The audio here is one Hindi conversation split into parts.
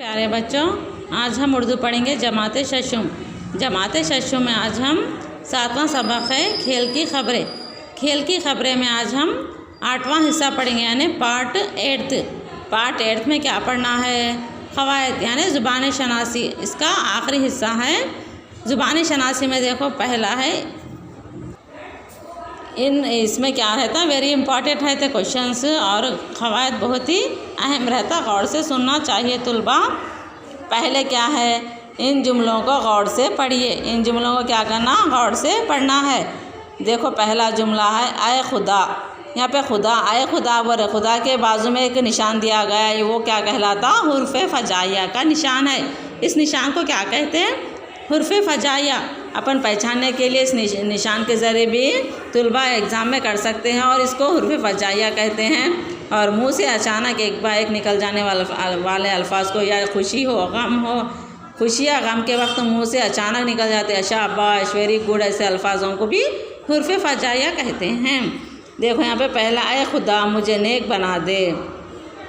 प्यारे बच्चों, आज हम उर्दू पढ़ेंगे जमाते शशुम। जमाते शशुम में आज हम 7वां सबक है खेल की खबरें। खेल की खबरें में आज हम 8वां हिस्सा पढ़ेंगे यानी पार्ट 8। पार्ट 8 में क्या पढ़ना है? क़वायद यानी ज़ुबान शनासी। इसका आखिरी हिस्सा है। ज़ुबान शनासी में देखो पहला है इसमें क्या रहता है, वेरी इंपॉर्टेंट है तो क्वेश्चंस और क़वायद बहुत ही अहम रहता, गौर से सुनना चाहिए तुलबा। पहले क्या है, इन जुमलों को गौर से पढ़िए। इन जुमलों को क्या करना, गौर से पढ़ना है। देखो पहला जुमला है आए खुदा। यहाँ पे खुदा, आए खुदा वर, खुदा के बाजू में एक निशान दिया गया है, वो क्या कहलाता, हुर्फ़े फ़जाइया का निशान है। इस निशान को क्या कहते हैं, हुर्फ़े फ़जाइया। अपन पहचानने के लिए इस निशान के ज़रिए भी तुलबा एग्ज़ाम में कर सकते हैं और इसको हुर्फ़े फ़जाइया कहते हैं। और मुंह से अचानक एक बार एक निकल जाने वाले अल्फाज को, या खुशी हो, गम हो, खुशी या गम के वक्त मुंह से अचानक निकल जाते हैं, शाबाश, वेरी गुड, ऐसे अल्फाजों को भी हुर्फ़े फ़जाइया कहते हैं। देखो यहाँ पे पहला, आए खुदा मुझे नेक बना दे।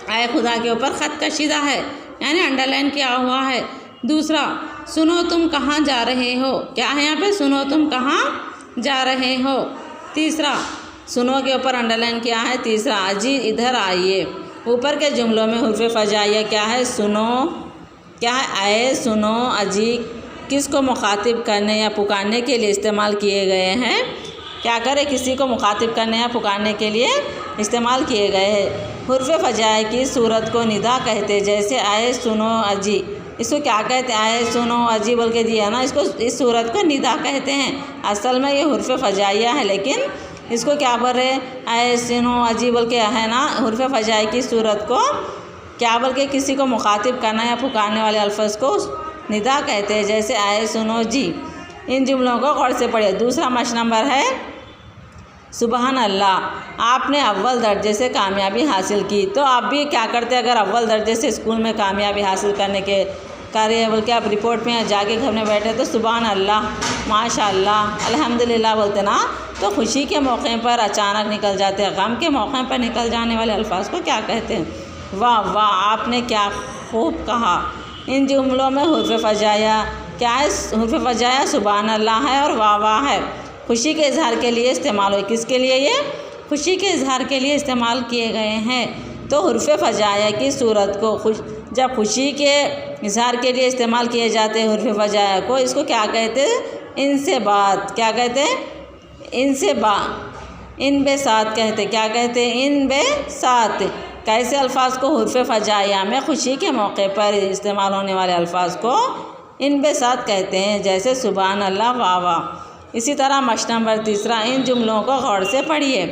आए खुदा के ऊपर ख़त कशीदा है यानी अंडरलाइन किया हुआ है। दूसरा, सुनो तुम कहाँ जा रहे हो। क्या है यहाँ पे, सुनो तुम कहाँ जा रहे हो। तीसरा, सुनो के ऊपर अंडरलाइन किया है। तीसरा, अजी इधर आइए। ऊपर के जुमलों में हुर्फ़े फ़जाइया क्या है, सुनो, क्या है, आए, सुनो, अजी किसको मुखातिब करने या पुकारने के लिए इस्तेमाल किए गए हैं। क्या करें, किसी को मुखातिब करने या पुकारने के लिए इस्तेमाल किए गए हैं। हुर्फ़े फ़जाइया की सूरत को निदा कहते, जैसे आए, सुनो, अजी। इसको क्या कहते हैं, आए, सुनो, अजी बोल के दिया ना, इसको, इस सूरत को निदा कहते हैं। असल में ये हुर्फ़े फ़जाइया है, लेकिन इसको क्या बोल रहे, आए, सुनो, अजी बोल के है ना। हुर्फ़े फ़जाइया की सूरत को क्या बोल के किसी को मुखातिब करना या पुकारने वाले अल्फाज को निदा कहते हैं, जैसे आए, सुनो, जी। इन जुमलों को गौर से पढ़िए। दूसरा मश नंबर है सुबहान अल्लाह। आपने अव्वल दर्जे से कामयाबी हासिल की, तो आप भी क्या करते अगर अव्वल दर्जे से स्कूल में कामयाबी हासिल करने के कार्य बोल के आप रिपोर्ट में जाके घर में बैठे तो सुबहान अल्लाह, माशाअल्लाह, अल्हम्दुलिल्लाह बोलते ना। तो खुशी के मौके पर अचानक निकल जाते हैं, गम के मौके पर निकल जाने वाले अल्फाज को क्या कहते हैं, वाह वाह, आपने क्या खूब कहा। इन जुमलों में हुर्फ़े फ़जाइया क्या है, हुर्फ़े फ़जाइया सुबहान अल्लाह है और वाह वाह है। खुशी के इजहार के लिए इस्तेमाल हो, किसके लिए, ये खुशी के इजहार के लिए इस्तेमाल किए गए हैं। तो हुर्फ़े फ़जाइया की सूरत को जब खुशी के इजहार के लिए इस्तेमाल किए जाते हैं हुर्फ़े फ़जाइया को, इसको क्या कहते हैं, इनसे बात, क्या कहते हैं, इनसे इन बे साथ कहते हैं। क्या कहते हैं, इन बे साथ। कैसे अल्फाज को हुर्फ़े फ़जाइया में खुशी के मौके पर इस्तेमाल होने वाले अल्फाज को इन बे साथ कहते हैं, जैसे सुबहान अल्लाह, वाह वाह। इसी तरह मश नंबर तीसरा, इन जुमलों को गौर से पढ़िए।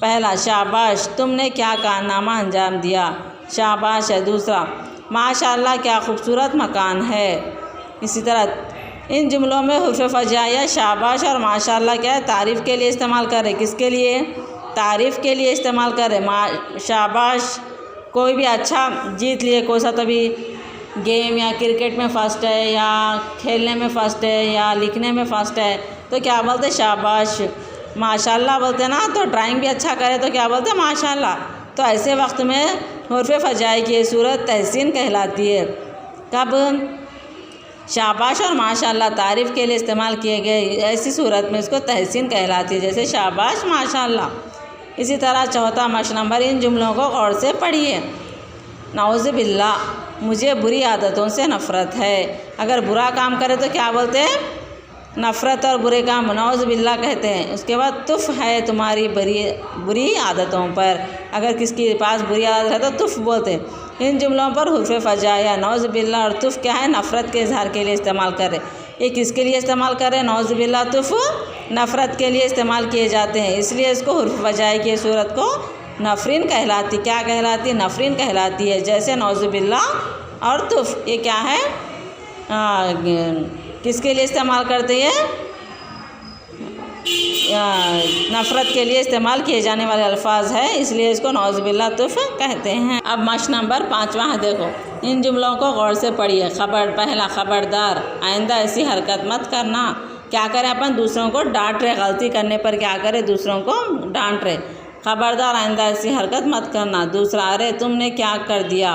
पहला, शाबाश, तुमने क्या कारनामा अंजाम दिया, शाबाश है। दूसरा, माशाअल्लाह, क्या खूबसूरत मकान है। इसी तरह इन जुमलों में हुर्फ़े फ़जाइया शाबाश और माशाअल्लाह क्या है, तारीफ़ के लिए इस्तेमाल करें, किसके लिए, तारीफ़ के लिए इस्तेमाल करें। शाबाश, कोई भी अच्छा जीत लिए, कोई सा तो भी गेम या क्रिकेट में फ़र्स्ट है या खेलने में फ़र्स्ट है या लिखने में फ़र्स्ट है, तो क्या बोलते, शाबाश। माशाअल्लाह बोलते ना, तो ड्राइंग भी अच्छा करे तो क्या बोलते, माशाअल्लाह। तो ऐसे वक्त में हुर्फ़े फ़जाइया की सूरत तहसीन कहलाती है। कब, शाबाश और माशाअल्लाह तारीफ़ के लिए इस्तेमाल किए गए ऐसी सूरत में इसको तहसीन कहलाती है, जैसे शाबाश, माशाअल्लाह। इसी तरह चौथा मश नंबर, इन जुमलों को गौर से पढ़िए। नाउज़ु बिल्लाह, मुझे बुरी आदतों से नफ़रत है। अगर बुरा काम करे तो क्या बोलते हैं, नफ़रत और बुरे काम नाउज़ु बिल्लाह कहते हैं। उसके बाद तुफ़ है तुम्हारी बुरी आदतों पर, अगर किसके पास बुरी आदत है तो तुफ़ बोलते हैं। इन जुमलों पर हुर्फ़े फ़जाइया नाउज़ु बिल्लाह और तुफ़ क्या है, नफ़रत के इजहार के लिए इस्तेमाल करें। ये किसके लिए इस्तेमाल करें, नाउज़ु बिल्लाह, तुफ़ नफ़रत के लिए इस्तेमाल किए जाते हैं, इसलिए इसको हुर्फ़े फ़जाइया की सूरत को नफ़रीन कहलाती, क्या कहलाती, नफ़रीन कहलाती है। जैसे नाउज़ु बिल्लाह और तुफ़, ये क्या है, किसके लिए इस्तेमाल करते हैं, नफ़रत के लिए इस्तेमाल किए जाने वाले अल्फाज है, इसलिए इसको नाउज़ु बिल्लाह, तुफ़ कहते हैं। अब मश नंबर 5वां है, देखो इन जुमलों को गौर से पढ़िए। पहला, ख़बरदार, आइंदा ऐसी हरकत मत करना। क्या करें, अपन दूसरों को डांट रहे, गलती करने पर क्या करें, दूसरों को डांट रहे। ख़बरदार, आइंदा ऐसी हरकत मत करना। दूसरा, अरे तुमने क्या कर दिया।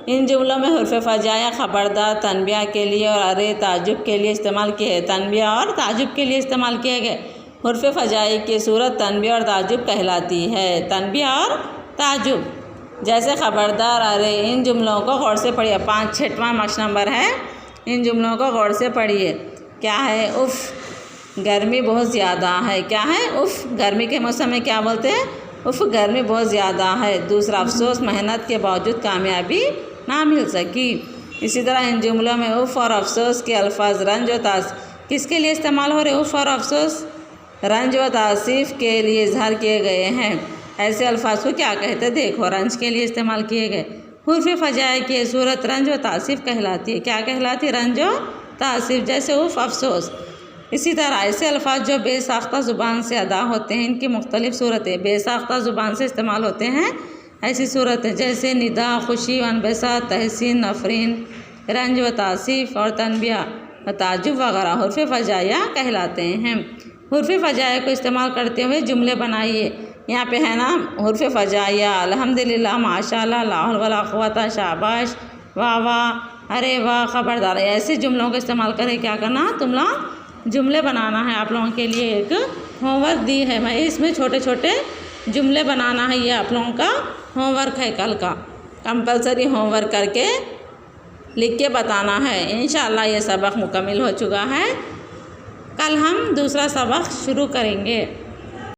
इन जुमलों में हुर्फ़ फ़जाया ख़बरदार, तनबिया के लिए और अरे ताजुब के लिए इस्तेमाल किए। तनबिया और ताजुब के लिए इस्तेमाल किए गए। हुर्फ़ फ़जाई की सूरत तनबिया और ताजुब कहलाती है। तनबिया और ताजुब जैसे ख़बरदार, अरे, इन जुमलों को गौर से पढ़िए। 6वां मार्क्स नंबर है। इन जुमलों को गौर से पढ़िए। क्या है? उफ़, गर्मी बहुत ज़्यादा है। क्या है? उफ़, गर्मी के मौसम में क्या बोलते हैं? उफ़, गर्मी बहुत ज़्यादा है। दूसरा, अफसोस, मेहनत के बावजूद कामयाबी ना मिल सकी। इसी तरह इन जुमलों में उफ़ और अफसोस के अल्फाज रंज व किसके लिए इस्तेमाल हो रहे? उफ़ और अफसोस रंज व तासीफ़ के लिए इजहार किए गए हैं। ऐसे अल्फाज को क्या कहते हैं? देखो, रंज के लिए इस्तेमाल किए गए। हुर्फ़ फ़जाए की सूरत रंज व तासीफ़ कहलाती है। क्या कहलाती है? रंज व तासीफ़, जैसे उफ़, अफसोस। इसी तरह ऐसे अल्फाज जो बेसाख्ता ज़ुबान से अदा होते हैं, इनकी मुख्तलिफ़ सूरतें बेसाख्ता ज़ुबान से इस्तेमाल होते हैं। ऐसी सूरतें जैसे निदा, खुशी, अनबसा, तहसीन, नफरीन, रंज व तासीफ़ और तनबिया व ताजुब वगैरह हुर्फ़ फ़जाया कहलाते हैं। हुर्फ़ फ़जाया को इस्तेमाल करते हुए जुमले बनाइए। यहाँ पे है ना, हुर्फ़ फ़जाया, अल्हम्दुलिल्लाह, माशाअल्लाह, ला हौल वला कुव्वता, शाबाश, वाह वाह, अरे वाह, ख़बरदार। ऐसे जुमलों का इस्तेमाल करें। क्या करना? तुम लोग जुमले बनाना है। आप लोगों के लिए एक होमवर्क दी है मैं, इसमें छोटे छोटे जुमले बनाना है। ये आप लोगों का होमवर्क है, कल का कंपलसरी होमवर्क करके लिख के बताना है। इंशाअल्लाह ये सबक मुकम्मल हो चुका है। कल हम दूसरा सबक शुरू करेंगे।